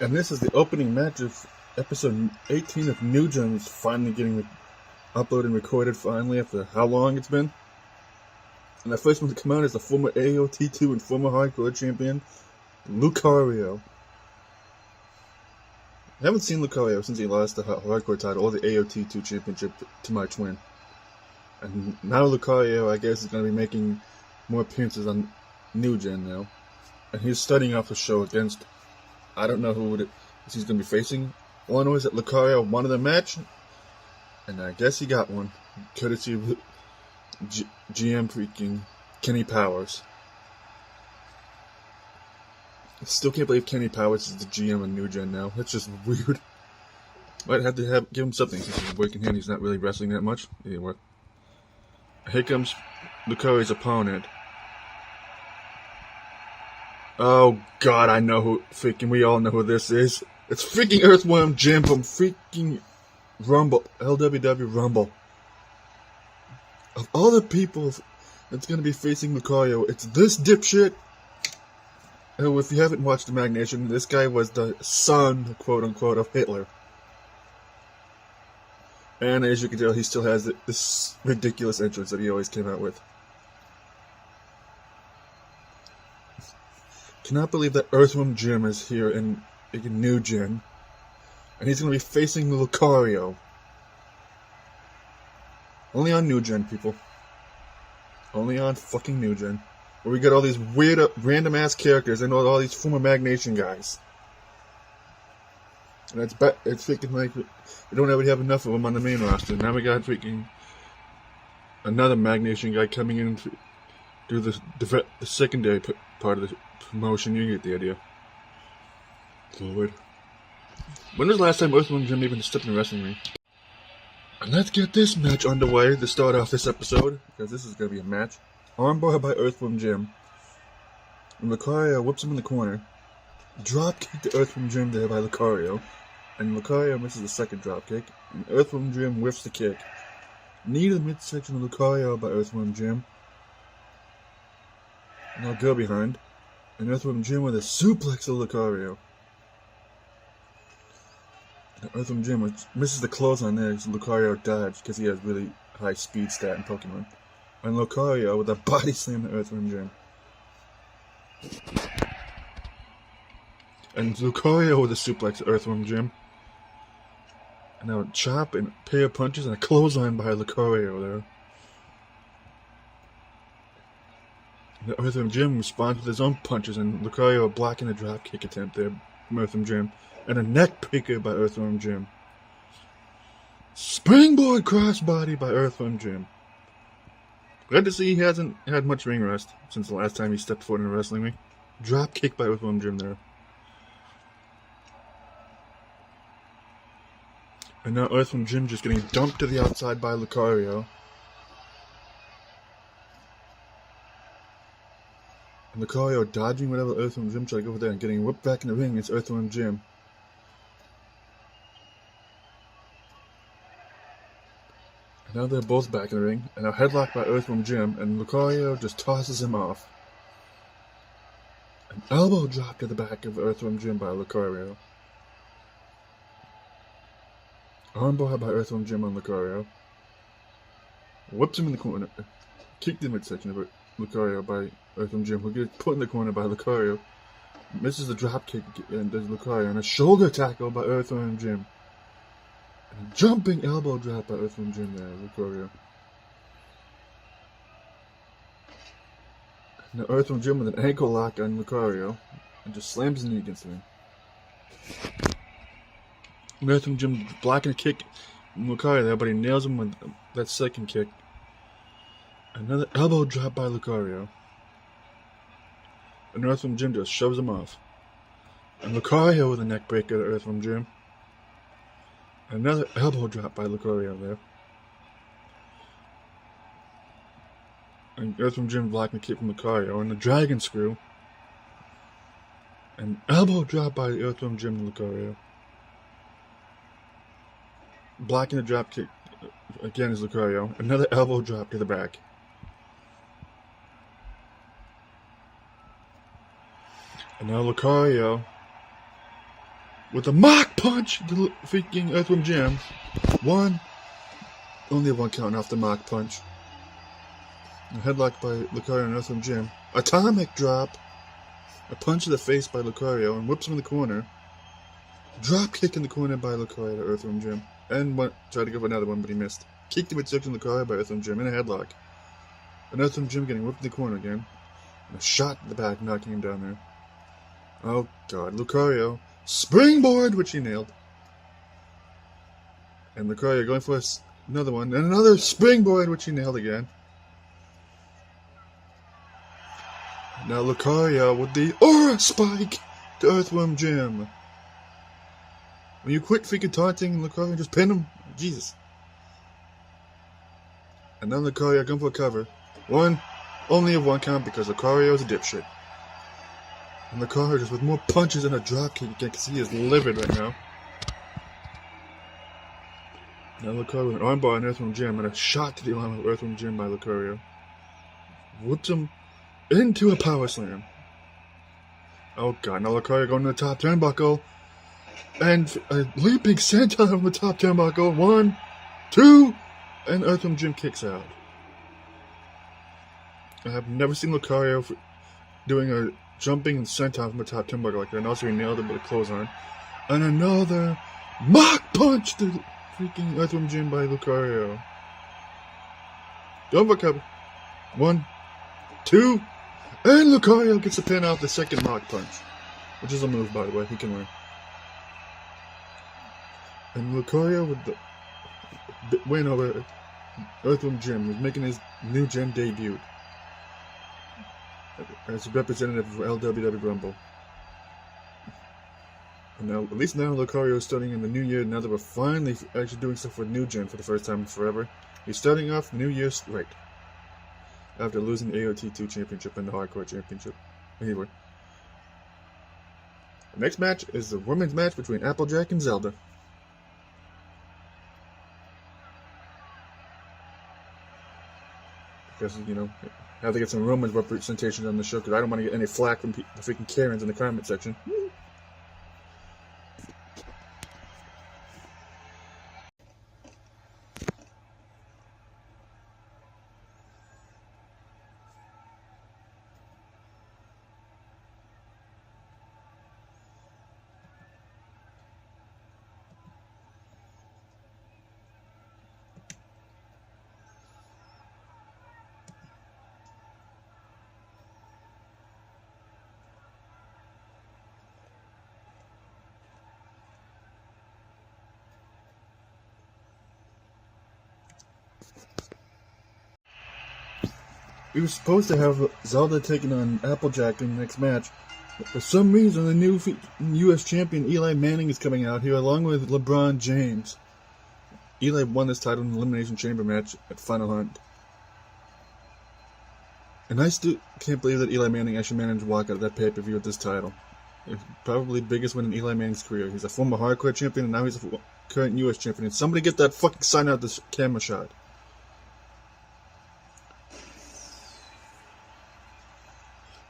And this is the opening match of episode 18 of New Gen. It's finally getting uploaded and recorded finally after how long it's been. And the first one to come out is the former AOT2 and former Hardcore champion, Lucario. I haven't seen Lucario since he lost the Hardcore title or the AOT2 championship to my twin. And now Lucario, I guess, is going to be making more appearances on New Gen now. And he's starting off the show against, I don't know who he's going to be facing. All I know is that Lucario won the match, and I guess he got one, courtesy of GM freaking Kenny Powers. I still can't believe Kenny Powers is the GM of New Gen now. That's just weird. Might have to give him something since he's working here and he's not really wrestling that much. Anyway. Here comes Lucario's opponent. Oh god, I know who we all know who this is. It's freaking Earthworm Jim from freaking Rumble, LWW Rumble. Of all the people that's gonna be facing Lucario, it's this dipshit. Oh, if you haven't watched the Mag Nation, this guy was the son, quote unquote, of Hitler. And as you can tell, he still has this ridiculous entrance that he always came out with. Cannot believe that Earthworm Jim is here in New Gen. And he's going to be facing Lucario. Only on New Gen, people. Only on fucking New Gen. Where we got all these weird, random ass characters and all these former Mag Nation guys. And it's freaking like, we don't ever have enough of them on the main roster. Now we got freaking another Mag Nation guy coming in to do the secondary part of the promotion. You get the idea. Lord. When was the last time Earthworm Jim even stepped in a wrestling ring? And let's get this match underway to start off this episode, because this is going to be a match. Armbar by Earthworm Jim. And Lucario whips him in the corner. Drop kick to Earthworm Jim there by Lucario. And Lucario misses the second drop kick. And Earthworm Jim whiffs the kick. Knee to the midsection of Lucario by Earthworm Jim. And I'll go behind. And Earthworm Jim with a suplex of Lucario. And Earthworm Jim misses the clothesline there because Lucario dodged because he has really high speed stat in Pokemon. And Lucario with a body slam to Earthworm Jim. And Lucario with a suplex to Earthworm Jim. And now a chop and a pair of punches and a clothesline by Lucario there. And the Earthworm Jim responds with his own punches and Lucario blocking a drop kick attempt there from Earthworm Jim. And a neck breaker by Earthworm Jim. Springboard crossbody by Earthworm Jim. Glad to see he hasn't had much ring rust since the last time he stepped foot in a wrestling ring. Drop kick by Earthworm Jim there. And now Earthworm Jim just getting dumped to the outside by Lucario. And Lucario dodging whatever Earthworm Jim tried to go over there and getting whipped back in the ring against Earthworm Jim. And now they're both back in the ring, and a headlock by Earthworm Jim, and Lucario just tosses him off. An elbow drop to the back of Earthworm Jim by Lucario. Armbar by Earthworm Jim on Lucario. Whips him in the corner. Kicked in the midsection of Lucario by Earthworm Jim, who gets put in the corner by Lucario. Misses the drop kick and does Lucario, and a shoulder tackle by Earthworm Jim. And a jumping elbow drop by Earthworm Jim there, Lucario. Now Earthworm Jim with an ankle lock on Lucario, and just slams his knee against the ring. And Earthworm Jim blocking a kick from Lucario there, but he nails him with that second kick. Another elbow drop by Lucario. And Earthworm Jim just shoves him off. And Lucario with a neck breaker to Earthworm Jim. Another elbow drop by Lucario there. And Earthworm Jim blocking the kick from Lucario. And the dragon screw. An elbow drop by Earthworm Jim to Lucario. Blocking the drop kick again is Lucario. Another elbow drop to the back. And now Lucario with a mock punch to freaking Earthworm Jim. One. Only one count off the mock punch. A headlock by Lucario and Earthworm Jim. Atomic drop. A punch to the face by Lucario and whips him in the corner. Drop kick in the corner by Lucario to Earthworm Jim. And tried to go for another one, but he missed. Kicked him with Suction Lucario by Earthworm Jim in a headlock. And Earthworm Jim getting whipped in the corner again. And a shot in the back, knocking him down there. Oh god, Lucario. Springboard, which he nailed. And Lucario going for another one. And another springboard, which he nailed again. Now Lucario with the Aura Spike to Earthworm Jim. When you quit freaking taunting Lucario, just pin him. Jesus. And then Lucario going for a cover. Only a one count because Lucario is a dipshit. And Lucario just with more punches and a drop kick because he is livid right now. Now Lucario with an armbar on Earthworm Jim and a shot to the arm of Earthworm Jim by Lucario. Whoops him into a power slam. Oh god, now Lucario going to the top turnbuckle. And a leaping senton on the top turnbuckle. 1, 2, and Earthworm Jim kicks out. I have never seen Lucario doing a jumping and senton from the top turnbuckle like that. And also he nailed it with a clothesline. And another mock punch to freaking Earthworm Jim by Lucario. Double cover. 1, 2, and Lucario gets a pin off the second mock punch. Which is a move, by the way, he can learn. And Lucario with the win over Earthworm Jim is making his new gen debut as a representative for LWW Rumble. And now, at least now Lucario is starting in the new year, now that we're finally actually doing stuff with New Gen for the first time in forever. He's starting off New Year straight. After losing the AOT2 Championship and the Hardcore Championship. Anyway. The next match is the women's match between Applejack and Zelda. Because, you know, I have to get some women's representation on the show because I don't want to get any flack from the freaking Karens in the comment section. We were supposed to have Zelda taking on Applejack in the next match, but for some reason the new U.S. champion Eli Manning is coming out here along with LeBron James. Eli won this title in the Elimination Chamber match at Final Hunt. And I still can't believe that Eli Manning actually managed to walk out of that pay-per-view with this title. It's probably the biggest win in Eli Manning's career. He's a former hardcore champion and now he's a current U.S. champion. And somebody get that fucking sign out this camera shot.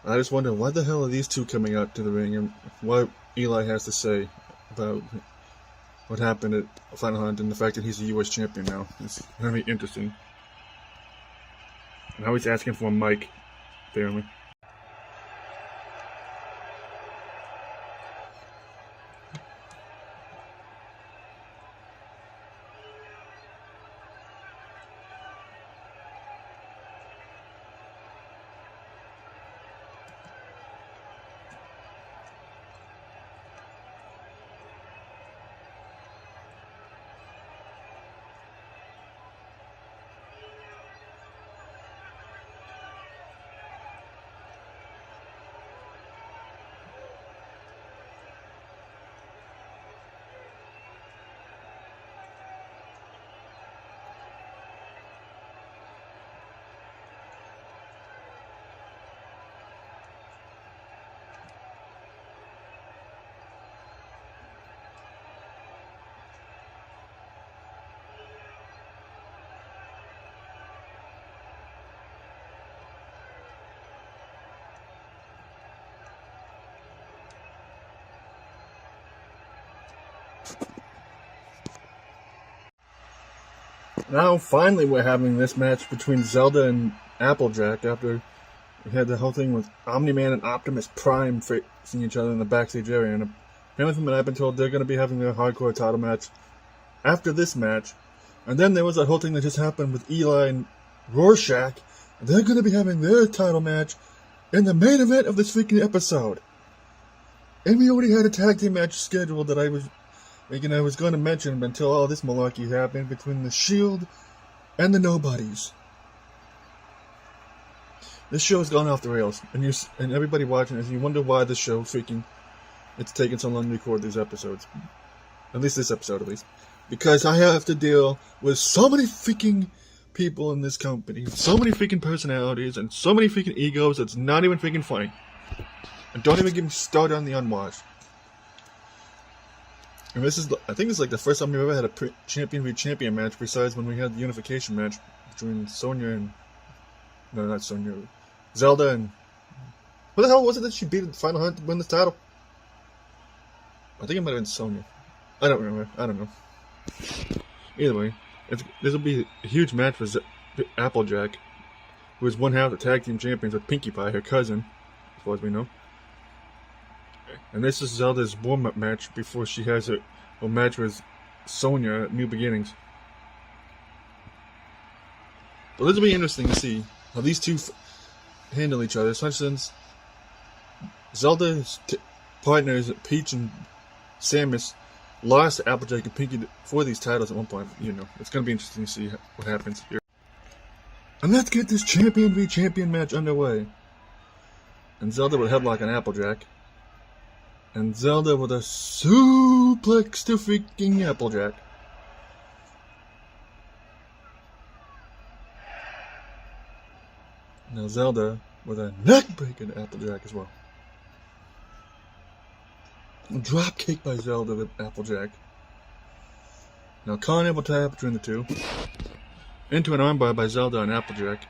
I just wonder why the hell are these two coming out to the ring and what Eli has to say about what happened at Final Hunt and the fact that he's a U.S. champion now. It's very interesting. And how he's asking for a mic, apparently. Now, finally, we're having this match between Zelda and Applejack after we had the whole thing with Omni-Man and Optimus Prime facing each other in the backstage area. And apparently, from what I've been told, they're going to be having their hardcore title match after this match. And then there was that whole thing that just happened with Eli and Rorschach. And they're going to be having their title match in the main event of this freaking episode. And we already had a tag team match scheduled that I was going to mention until all this malarkey happened between the Shield and the Nobodies. This show has gone off the rails, and everybody watching this, you wonder why this show it's taking so long to record these episodes. At least this episode, at least. Because I have to deal with so many freaking people in this company, so many freaking personalities, and so many freaking egos, it's not even freaking funny. And don't even get me started on the unwashed. And I think it's like the first time we've ever had a champion v champion match, besides when we had the unification match between Zelda and... What the hell was it that she beat the Final Hunt to win the title? I think it might have been Sonya. I don't remember. I don't know. Either way, this will be a huge match for Applejack, who is one half the tag team champions with Pinkie Pie, her cousin, as far as we know. And this is Zelda's warm-up match before she has her match with Sonya at New Beginnings. But this will be interesting to see how these two handle each other, especially since Zelda's partners, Peach and Samus, lost to Applejack and Pinkie for these titles at one point. It's going to be interesting to see what happens here. And let's get this champion v champion match underway. And Zelda with a headlock on Applejack. And Zelda with a suplex to freaking Applejack. Now Zelda with a neck breaker to Applejack as well. Drop kick by Zelda with Applejack. Now Carnival tap between the two. Into an armbar by Zelda on Applejack.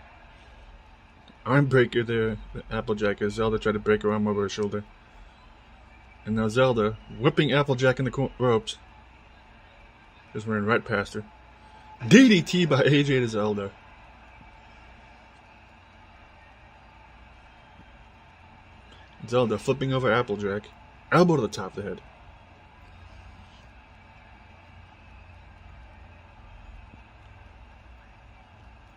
Arm breaker there, Applejack, as Zelda tried to break her arm over her shoulder. And now Zelda whipping Applejack in the ropes. Just ran right past her. DDT by AJ to Zelda. Zelda flipping over Applejack. Elbow to the top of the head.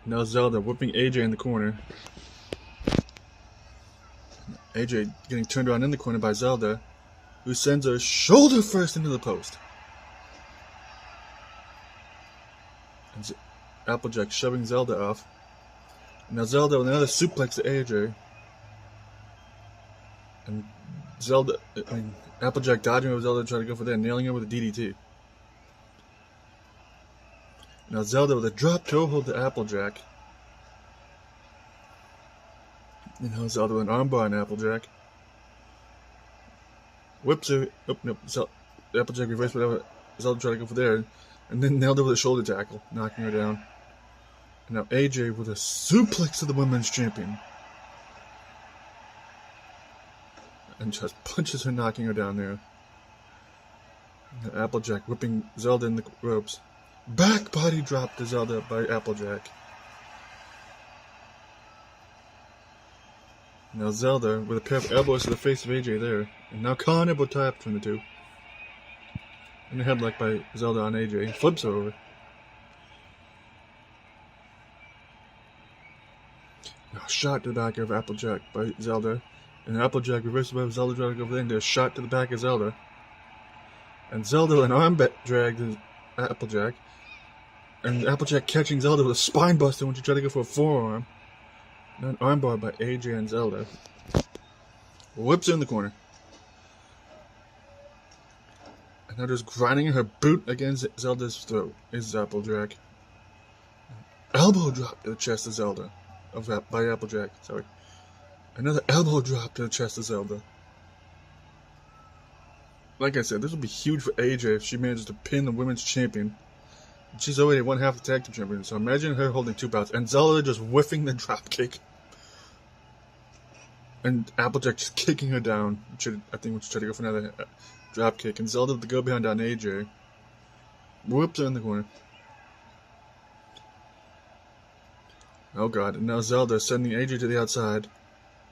Now Zelda whipping AJ in the corner. AJ getting turned around in the corner by Zelda, who sends her shoulder first into the post. And Applejack shoving Zelda off. Now Zelda with another suplex to AJ. And Applejack dodging over Zelda, trying to go for that, nailing her with a DDT. Now Zelda with a drop toe hold to Applejack. And now Zelda with an armbar on Applejack. Whips her. Oh, nope. Applejack reversed whatever. Zelda tried to go for there. And then nailed her with a shoulder tackle, knocking her down. And now AJ with a suplex to the women's champion. And just punches her, knocking her down there. And Applejack whipping Zelda in the ropes. Back body drop to Zelda by Applejack. Now Zelda with a pair of elbows to the face of AJ there. And now Carnival tap between the two. And a headlock by Zelda on AJ. Flips her over. Now shot to the back of Applejack by Zelda. And Applejack reverses by Zelda trying to go over there. And there's a shot to the back of Zelda. And Zelda with an arm drag to Applejack. And Applejack catching Zelda with a spine buster when she tried to go for a forearm. And an armbar by AJ and Zelda. Whips her in the corner. And now just grinding her boot against Zelda's throat is Applejack. Elbow drop to the chest of Zelda. By Applejack, sorry. Another elbow drop to the chest of Zelda. Like I said, this will be huge for AJ if she manages to pin the women's champion. She's already one half the tag team champion, so imagine her holding two belts. And Zelda just whiffing the drop kick. And Applejack just kicking her down. I think we should try to go for another drop kick, and Zelda with the go behind on AJ. Whoops her in the corner. Oh god, and now Zelda sending AJ to the outside.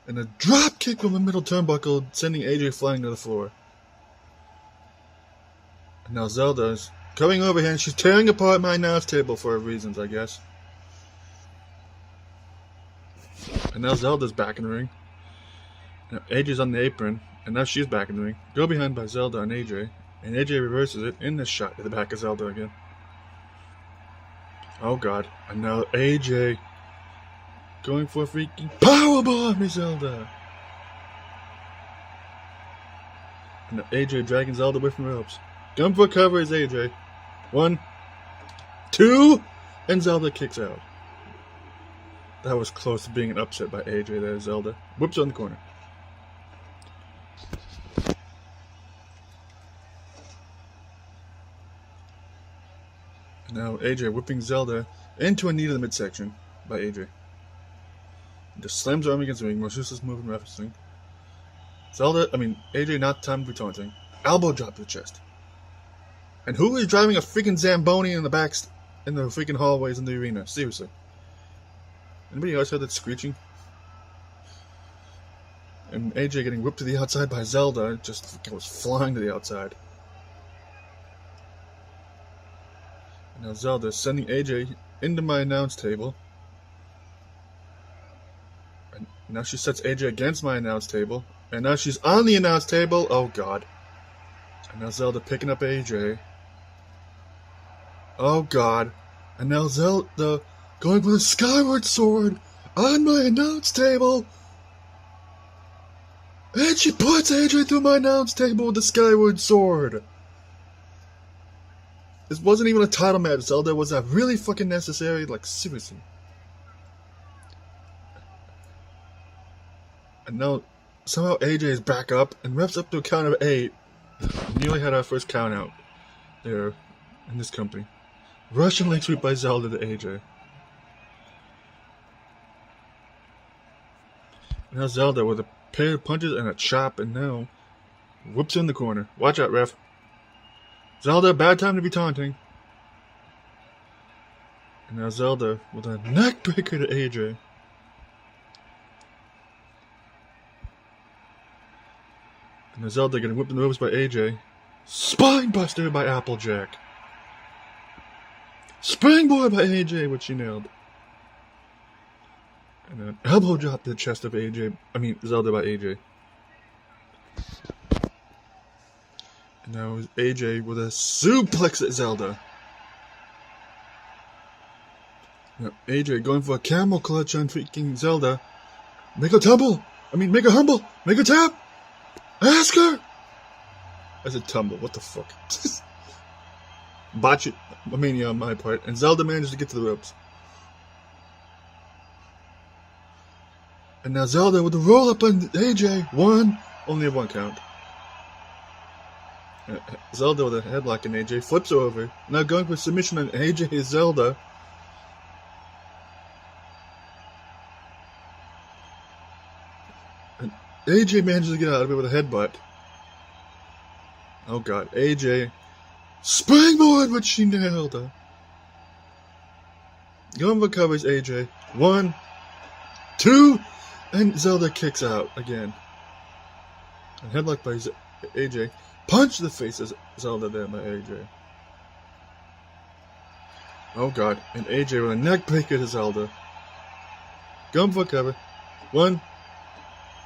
And a drop kick from the middle turnbuckle, sending AJ flying to the floor. And now Zelda's coming over here and she's tearing apart my announce table for reasons, I guess. And now Zelda's back in the ring. Now AJ's on the apron, and now she's back in the ring. Go behind by Zelda on AJ, and AJ reverses it in this shot to the back of Zelda again. Oh god, and now AJ going for a freaking powerbomb to Zelda. And now AJ dragging Zelda away from the ropes. Going for a cover is AJ. 1, 2, and Zelda kicks out. That was close to being an upset by AJ there, Zelda. Whoops on the corner. And now AJ whipping Zelda into a knee to the midsection by AJ. Just slams her arm against the ring, most useless move in wrestling. AJ not time to be taunting. Elbow drop to the chest. And who is driving a freaking Zamboni in the freaking hallways in the arena? Seriously. Anybody else heard that screeching? And AJ getting whipped to the outside by Zelda, just goes flying to the outside. And now Zelda sending AJ into my announce table. And now she sets AJ against my announce table. And now she's on the announce table. Oh god. And now Zelda picking up AJ. Oh god. And now Zelda going for the skyward sword on my announce table. And she puts AJ through my announce table with the skyward sword. This wasn't even a title match, Zelda. Was that really fucking necessary? Like, seriously. And now, somehow AJ is back up and reps up to a count of 8. We nearly had our first count out there in this company. Russian leg sweep by Zelda to AJ. Now Zelda with a pair of punches and a chop, and now whoops in the corner. Watch out, ref. Zelda, bad time to be taunting. And now Zelda with a neck breaker to AJ. And now Zelda getting whipped in the ropes by AJ. Spine buster by Applejack. Springboard by AJ, which she nailed. And an elbow drop to the chest of Zelda by AJ. And now AJ with a suplex at Zelda. Now AJ going for a camel clutch on freaking Zelda. Make her tumble! Make her humble! Make her tap! Ask her! I said tumble, what the fuck? Botch it, mania on my part, and Zelda managed to get to the ropes. And now Zelda with the roll up on AJ. 1, only a 1 count. Zelda with a headlock on AJ, flips her over. Now going for submission on AJ is Zelda. And AJ manages to get out of it with a headbutt. Oh god, AJ. Springboard, which she nailed her. Going for covers AJ. 1, 2, and Zelda kicks out again. And headlock by AJ. Punch the face of Zelda there by AJ. Oh god, and AJ with a neck breaker to Zelda. Going for cover. 1,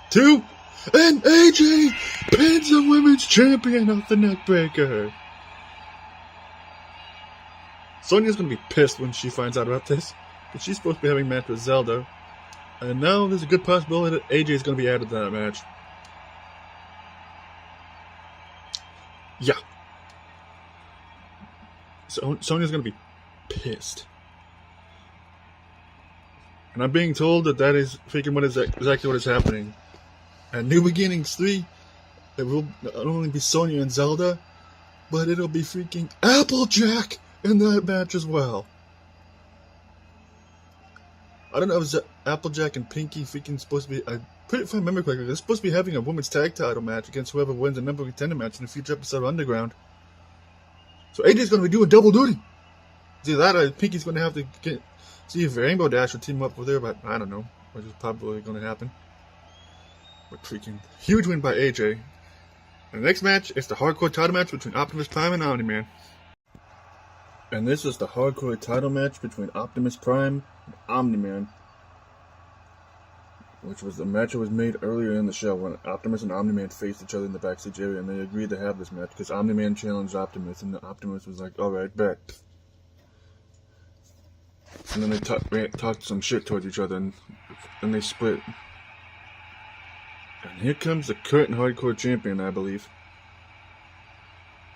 2, and AJ pins the women's champion off the neck breaker. Sonya's gonna be pissed when she finds out about this, but she's supposed to be having a match with Zelda. And now there's a good possibility that AJ is going to be added to that match. Yeah. So Sonya's going to be pissed. And I'm being told that is freaking exactly what is happening. And New Beginnings 3, it will not only be Sonya and Zelda, but it'll be freaking Applejack in that match as well. I don't know if Applejack and Pinky freaking supposed to be. If I remember correctly, they're supposed to be having a women's tag title match against whoever wins the number one contender match in a future episode of Underground. So AJ's going to be doing double duty. Either that or Pinky's going to have to see if Rainbow Dash will team up with her, but I don't know, which is probably going to happen. But freaking huge win by AJ. And the next match is the hardcore title match between Optimus Prime and Omni-Man. And this is the hardcore title match between Optimus Prime and Omni-Man, which was the match that was made earlier in the show when Optimus and Omni-Man faced each other in the backstage area, and they agreed to have this match because Omni-Man challenged Optimus, and Optimus was like, alright, bet. And then they talked some shit towards each other, and they split. And here comes the current hardcore champion, I believe.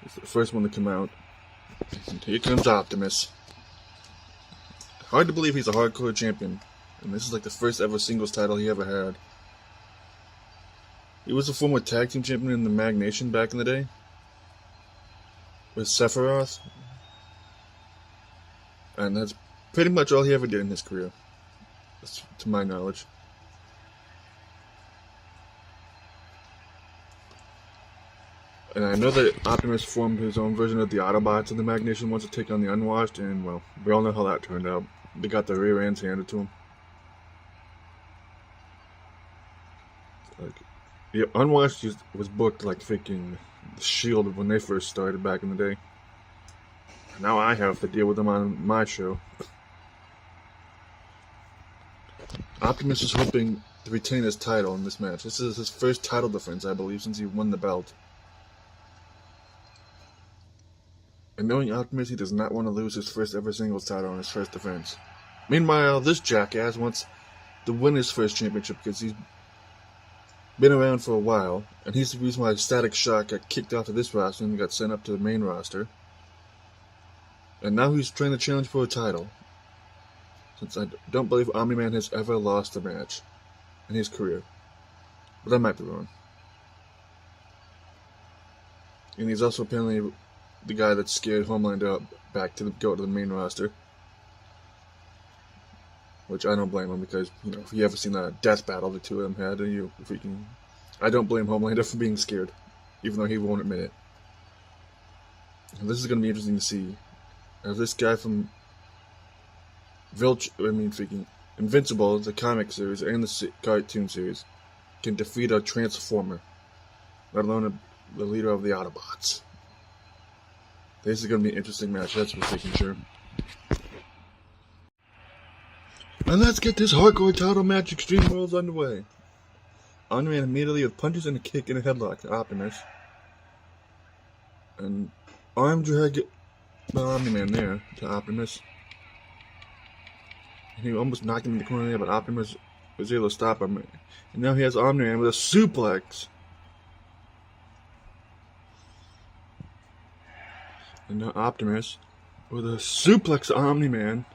It's the first one to come out. And here comes Optimus. Hard to believe he's a hardcore champion. And this is like the first ever singles title he ever had. He was a former tag team champion in the Mag Nation back in the day. With Sephiroth. And that's pretty much all he ever did in his career. That's to my knowledge. And I know that Optimus formed his own version of the Autobots in the Mag Nation once to take on the Unwashed, and well, we all know how that turned out. They got their rear ends handed to them. Yeah, Unwashed was booked like freaking the Shield when they first started back in the day. Now I have to deal with them on my show. Optimus is hoping to retain his title in this match. This is his first title defense, I believe, since he won the belt. And knowing Optimus, he does not want to lose his first ever singles title on his first defense. Meanwhile, this jackass wants to win his first championship because he's been around for a while, and he's the reason why Static Shock got kicked off of this roster and got sent up to the main roster. And now he's trying to challenge for a title, since I don't believe Omni-Man has ever lost a match in his career. But I might be wrong. And he's also apparently the guy that scared Homelander back to go to the main roster. Which I don't blame him because, you know, if you ever seen that death battle the two of them had, I don't blame Homelander for being scared, even though he won't admit it. And this is going to be interesting to see. As this guy from Invincible, the comic series, and the cartoon series, can defeat a Transformer, let alone the leader of the Autobots. This is going to be an interesting match, that's for freaking sure. And let's get this hardcore title match Extreme Rules underway. Omni-Man immediately with punches and a kick and a headlock to Optimus. And arm drag by Omni-Man there to Optimus. And he almost knocked him in the corner there, but Optimus was able to stop him. And now he has Omni-Man with a suplex. And now Optimus with a suplex to Omni-Man.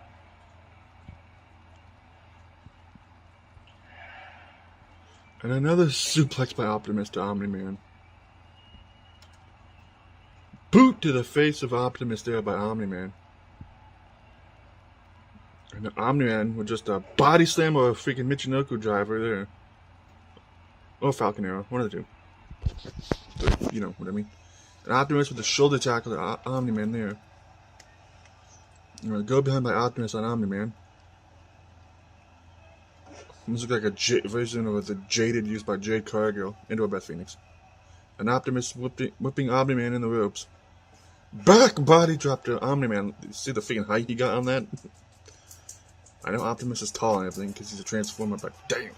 And another suplex by Optimus to Omni-Man. Boot to the face of Optimus there by Omni-Man. And Omni-Man with just a body slam or a freaking Michinoku driver there. Or Falcon Arrow, one of the two. So, you know what I mean. And Optimus with the shoulder tackle to Omni-Man there. I'm going to go behind by Optimus on Omni-Man. This looks like a version of the Jaded used by Jade Cargill into a Beth Phoenix. And Optimus whipping Omni-Man in the ropes. Back body drop to Omni-Man. You see the freaking height he got on that? I know Optimus is tall and everything because he's a Transformer, but damn.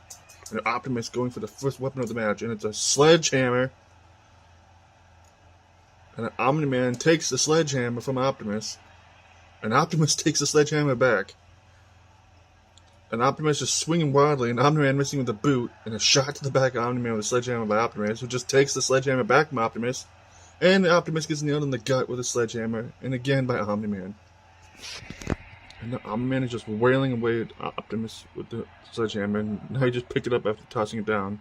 And Optimus going for the first weapon of the match, and it's a sledgehammer. And Omni-Man takes the sledgehammer from Optimus. And Optimus takes the sledgehammer back. And Optimus is swinging wildly, and Omni-Man missing with a boot, and a shot to the back of Omni-Man with a sledgehammer by Optimus, who just takes the sledgehammer back from Optimus, and Optimus gets nailed in the gut with a sledgehammer, and again by Omni-Man. And the Omni-Man is just wailing away at Optimus with the sledgehammer, and now he just picked it up after tossing it down,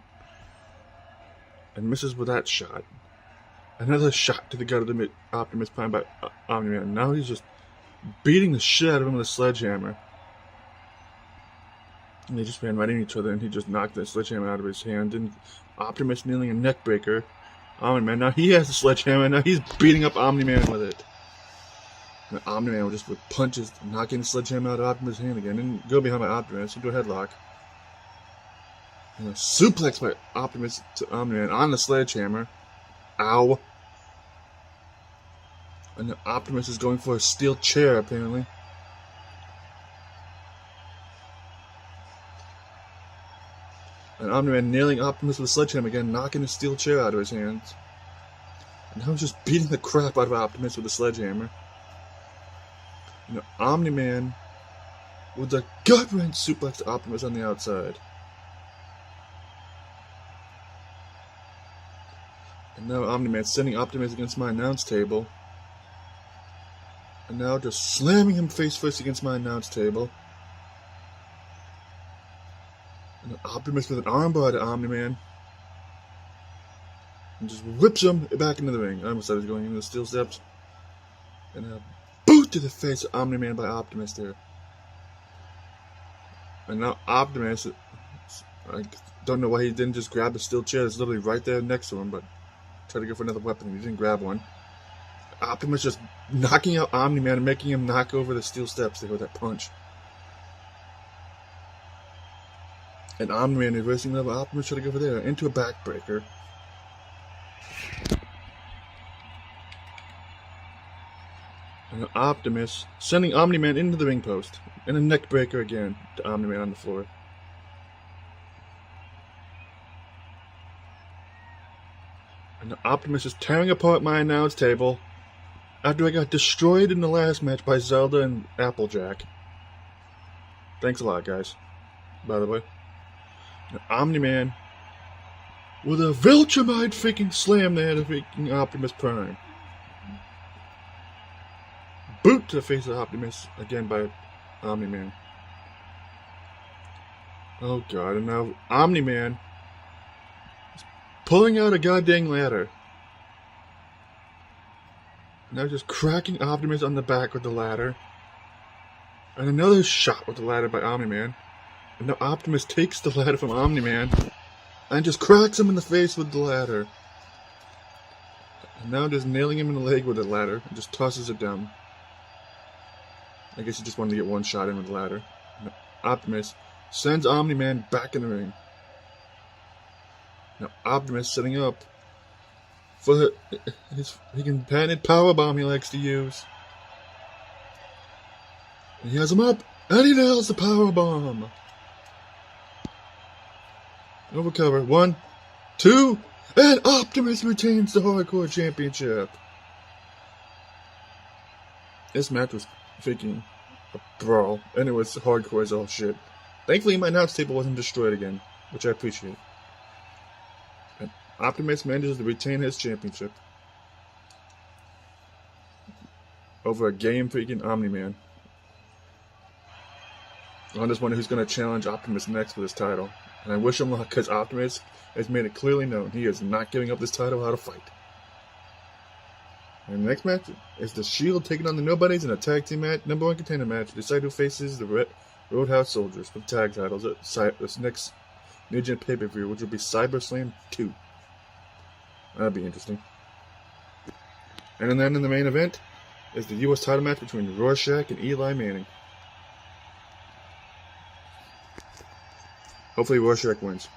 and misses with that shot. Another shot to the gut of the Optimus Prime by Omni-Man. Now he's just beating the shit out of him with a sledgehammer. And they just ran right into each other, and he just knocked the sledgehammer out of his hand. And Optimus nailing a neck breaker. Omni-Man, now he has the sledgehammer, now he's beating up Omni-Man with it. And Omni-Man just with punches, knocking the sledgehammer out of Optimus' hand again, and go behind my Optimus into a headlock. And a suplex by Optimus to Omni-Man on the sledgehammer. Ow. And the Optimus is going for a steel chair, apparently. And Omni-Man nailing Optimus with a sledgehammer again, knocking the steel chair out of his hands. And now he's just beating the crap out of Optimus with a sledgehammer. And Omni-Man with a gut-wrench suplex to Optimus on the outside. And now Omni-Man sending Optimus against my announce table. And now just slamming him face first against my announce table. And Optimus with an armbar to Omni-Man. And just whips him back into the ring. I almost thought he was going into the steel steps. And a boot to the face of Omni-Man by Optimus there. And now Optimus, I don't know why he didn't just grab the steel chair. It's literally right there next to him, but tried to go for another weapon. He didn't grab one. Optimus just knocking out Omni-Man and making him knock over the steel steps there with that punch. And Omni-Man reversing level. Optimus tried to go for there into a backbreaker. And Optimus sending Omni-Man into the ring post. And a neck breaker again to Omni-Man on the floor. And Optimus is tearing apart my announce table after I got destroyed in the last match by Zelda and Applejack. Thanks a lot, guys, by the way. And Omni-Man with a Viltrumite freaking slam there to freaking Optimus Prime. Boot to the face of Optimus again by Omni-Man. Oh god, and now Omni-Man is pulling out a goddamn ladder. Now just cracking Optimus on the back with the ladder. And another shot with the ladder by Omni-Man. And now Optimus takes the ladder from Omni-Man and just cracks him in the face with the ladder. And now just nailing him in the leg with the ladder and just tosses it down. I guess he just wanted to get one shot in with the ladder. And Optimus sends Omni-Man back in the ring. Now Optimus setting up for his freaking patented powerbomb he likes to use. And he has him up, and he nails the powerbomb. Overcover. 1, 2, and Optimus retains the Hardcore Championship. This match was freaking a brawl, and it was hardcore as all shit. Thankfully, my announce table wasn't destroyed again, which I appreciate. And Optimus manages to retain his championship over a game freaking Omni-Man. I'm just wondering who's going to challenge Optimus next for this title. And I wish him luck, because Optimus has made it clearly known he is not giving up this title without a fight. And the next match is the Shield taking on the Nobodies in a tag team match, number 1 contender match. Decide who faces the Roadhouse Soldiers for tag titles at this next New Gen pay-per-view, which will be SummerSlam 2. That'll be interesting. And then in the main event is the U.S. title match between Rorschach and Eli Manning. Hopefully Rorschach wins.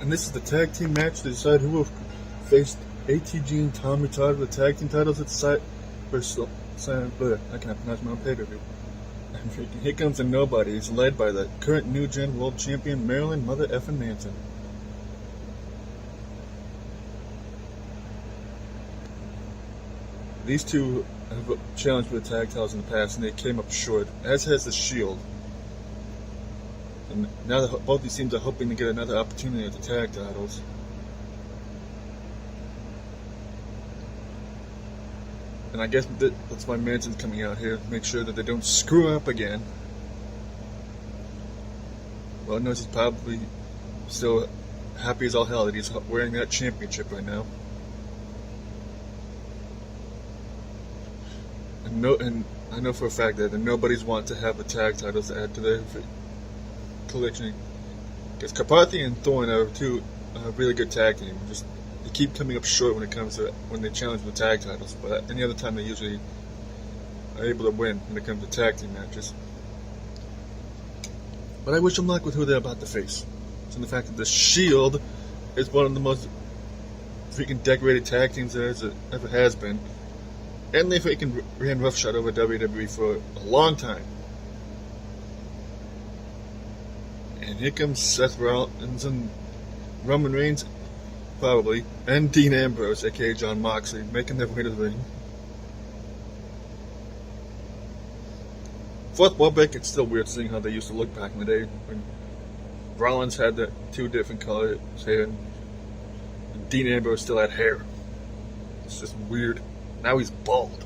And this is the tag team match to decide who will face ATG and Tommy Todd for the tag team titles at the site. I can't pronounce my own pay-per-view. And here comes the Nobodies, led by the current New Gen World Champion Marilyn Mother Effin Manson. These two have challenged for the tag titles in the past, and they came up short, as has the Shield. And now both these teams are hoping to get another opportunity at the tag titles. And I guess that's why Manson's coming out here, to make sure that they don't screw up again. Well, knows he's probably still happy as all hell that he's wearing that championship right now. And I know for a fact that nobody's want to have the tag titles to add to their collection. Because Carpathy and Thorne are two really good tag teams. Just they keep coming up short when it comes to when they challenge the tag titles. But any other time they usually are able to win when it comes to tag team matches. But I wish them luck with who they're about to face. So the fact that the Shield is one of the most freaking decorated tag teams there ever has been. And they freaking ran roughshod over WWE for a long time. And here comes Seth Rollins and Roman Reigns, probably, and Dean Ambrose, aka John Moxley, making their way to the ring. Fourth wall break, it's still weird seeing how they used to look back in the day when Rollins had the two different colors hair and Dean Ambrose still had hair. It's just weird. Now he's bald.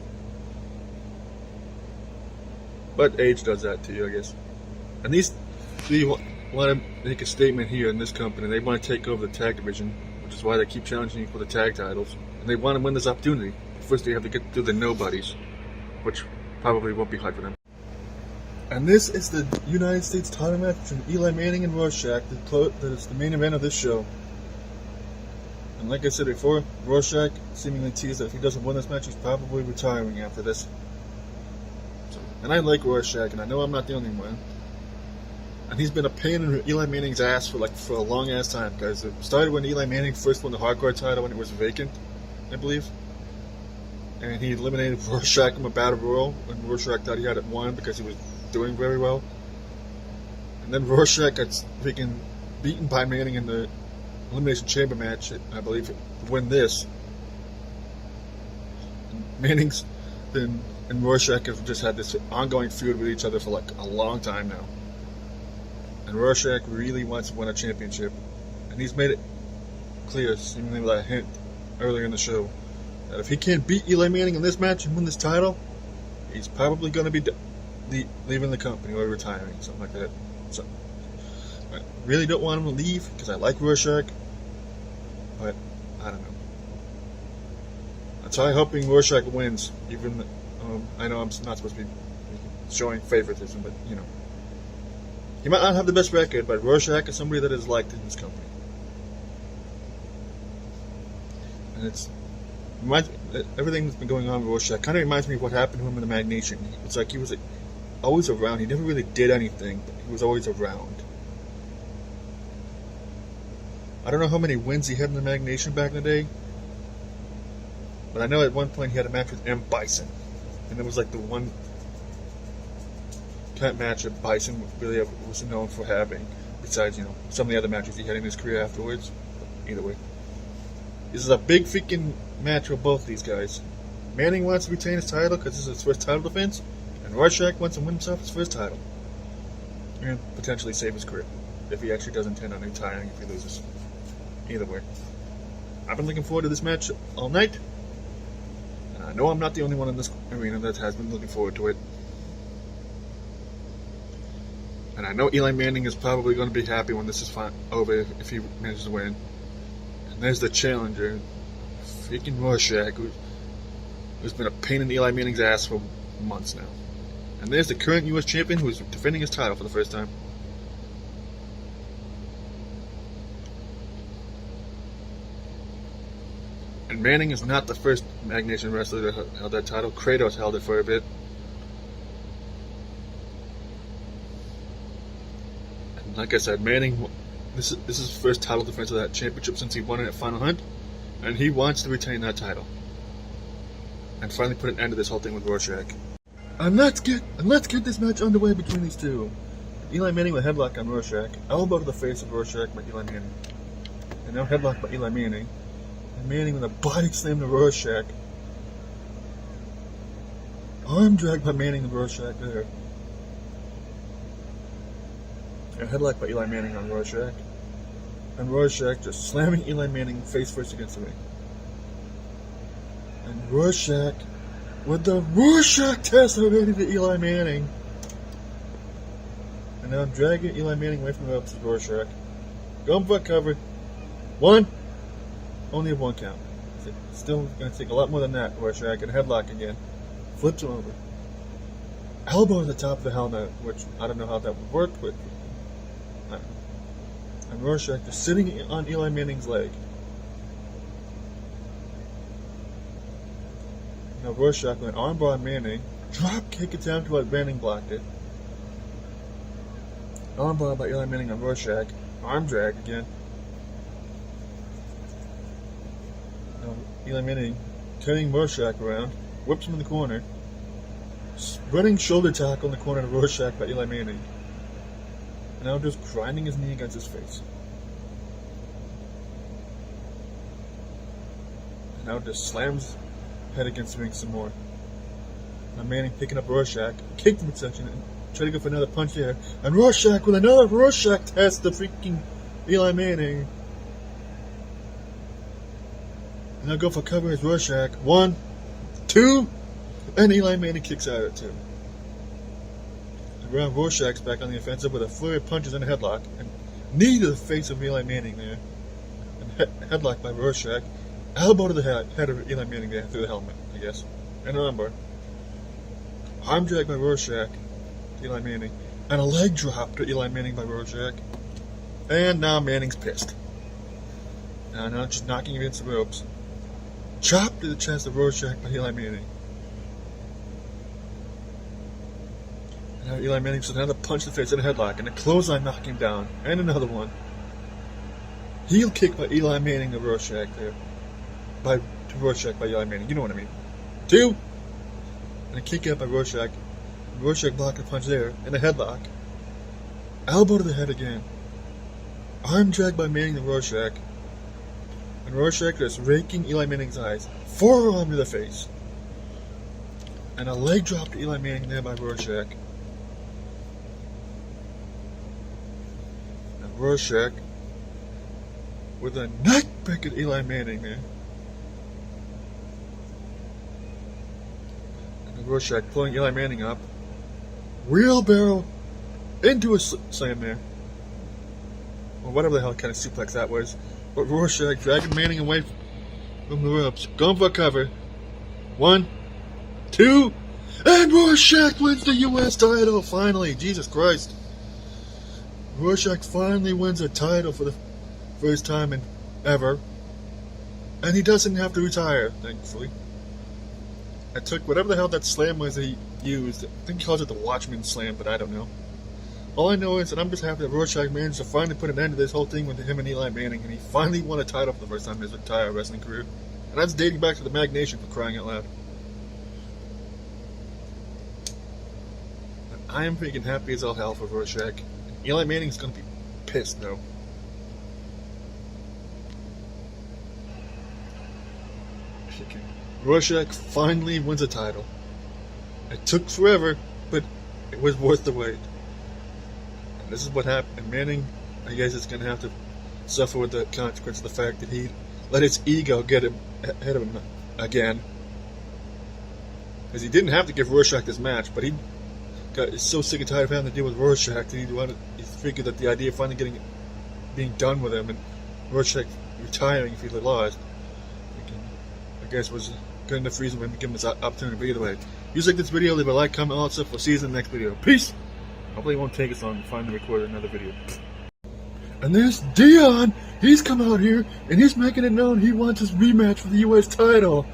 But age does that to you, I guess. And these three want to make a statement here in this company. They want to take over the tag division, which is why they keep challenging for the tag titles. And they want to win this opportunity. First, they have to get through the Nobodies, which probably won't be hard for them. And this is the United States title match between Eli Manning and Rorschach that is the main event of this show. And like I said before, Rorschach seemingly teased that if he doesn't win this match, he's probably retiring after this. And I like Rorschach, and I know I'm not the only one. And he's been a pain in Eli Manning's ass for a long ass time, guys. It started when Eli Manning first won the hardcore title when it was vacant, I believe. And he eliminated Rorschach from a battle royal when Rorschach thought he had it won because he was doing very well. And then Rorschach got freaking beaten by Manning in the Elimination Chamber match, I believe, to win this. And Manning's and Rorschach have just had this ongoing feud with each other for like a long time now. And Rorschach really wants to win a championship. And he's made it clear, seemingly with a hint earlier in the show, that if he can't beat Eli Manning in this match and win this title, he's probably going to be leaving the company or retiring, something like that. So, I really don't want him to leave because I like Rorschach, but I don't know. I'm totally hoping Rorschach wins, even I know I'm not supposed to be showing favoritism, but you know. He might not have the best record, but Rorschach is somebody that is liked in this company. And everything that's been going on with Rorschach kind of reminds me of what happened to him in the Mag Nation. It's like he was always around. He never really did anything, but he was always around. I don't know how many wins he had in the Mag Nation back in the day, but I know at one point he had a match with M. Bison, and it was like the one kind of match that Bison really was known for having, besides, you know, some of the other matches he had in his career afterwards. But either way, this is a big freaking match for both these guys. Manning wants to retain his title because this is his first title defense, and Rorschach wants to win himself his first title and potentially save his career if he actually does intend on retiring if he loses. Either way, I've been looking forward to this match all night, and I know I'm not the only one in this arena that has been looking forward to it. And I know Eli Manning is probably going to be happy when this is over if he manages to win. And there's the challenger, freaking Rorschach, who's been a pain in Eli Manning's ass for months now. And there's the current U.S. champion who's defending his title for the first time. And Manning is not the first Mag Nation wrestler that held that title. Kratos held it for a bit. And like I said, Manning This is his first title defense of that championship since he won it at Final Hunt, and he wants to retain that title and finally put an end to this whole thing with Rorschach. And let's get this match underway between these two. Eli Manning with a headlock on Rorschach, elbow to the face of Rorschach by Eli Manning, and now headlock by Eli Manning, and Manning with a body slam to Rorschach, arm drag by Manning to Rorschach there, and headlock by Eli Manning on Rorschach, and Rorschach just slamming Eli Manning face first against the ring, and Rorschach with the Rorschach test already to Eli Manning. And now dragging Eli Manning away from the ropes to Rorschach. Going for a cover. One. Only a one count. Still going to take a lot more than that. Rorschach and headlock again. Flips him over. Elbow to the top of the helmet, which I don't know how that would work, but I don't know. And Rorschach just sitting on Eli Manning's leg. Now Rorschach with an armbar on Manning. Drop kick attempt, but Manning blocked it. Armbar by Eli Manning on Rorschach. Arm drag again. Now Eli Manning turning Rorschach around. Whips him in the corner. Running shoulder tackle in the corner of Rorschach by Eli Manning. And now just grinding his knee against his face. And now just slams head against the ring some more. Now Manning picking up Rorschach. Kicked him in section and try to go for another punch there. And Rorschach with another Rorschach test to freaking Eli Manning. And now go for cover as Rorschach. 1, 2, and Eli Manning kicks out of it too. And Ron Rorschach's back on the offensive with a flurry of punches and a headlock. And knee to the face of Eli Manning there. And headlock by Rorschach. Elbow to the head of Eli Manning there through the helmet, I guess. And an armbar. Arm drag by Rorschach. Eli Manning, and a leg drop to Eli Manning by Rorschach, and now Manning's pissed. Now just knocking against the ropes. Chop to the chest of Rorschach by Eli Manning. And now Eli Manning with another punch to the face and a headlock, and a clothesline knocking him down, and another one. Heel kick by Eli Manning to Rorschach there. To Rorschach by Eli Manning, you know what I mean. 2, and a kick out by Rorschach. Rorschach blocked a punch there, and a headlock. Elbow to the head again. Arm drag by Manning to Rorschach. And Rorschach just raking Eli Manning's eyes. Forearm to the face. And a leg drop to Eli Manning there by Rorschach. And Rorschach with a neck break at Eli Manning there. And Rorschach pulling Eli Manning up. Wheelbarrow into a slam there. Or whatever the hell kind of suplex that was. But Rorschach dragging Manning away from the ropes. Going for a cover. 1, 2, and Rorschach wins the U.S. title finally. Jesus Christ. Rorschach finally wins a title for the first time in ever. And he doesn't have to retire, thankfully. I took whatever the hell that slam was that he used. I think he calls it the Watchman Slam, but I don't know. All I know is that I'm just happy that Rorschach managed to finally put an end to this whole thing with him and Eli Manning, and he finally won a title for the first time in his entire wrestling career. And that's dating back to the Mag Nation, for crying out loud. But I am freaking happy as all hell for Rorschach. Eli Manning's gonna be pissed though. Rorschach finally wins a title. It took forever, but it was worth the wait. And this is what happened. And Manning, I guess, is going to have to suffer with the consequence of the fact that he let his ego get him ahead of him again. Because he didn't have to give Rorschach this match, but he got so sick and tired of having to deal with Rorschach that he figured that the idea of finally being done with him and Rorschach retiring if he lost, I guess was good enough reason for him to give him this opportunity. But either way, if you like this video, leave a like, comment, all that stuff. We'll see you in the next video. Peace! Hopefully it won't take us long to finally record another video. And there's Dion! He's come out here, and he's making it known he wants his rematch for the U.S. title.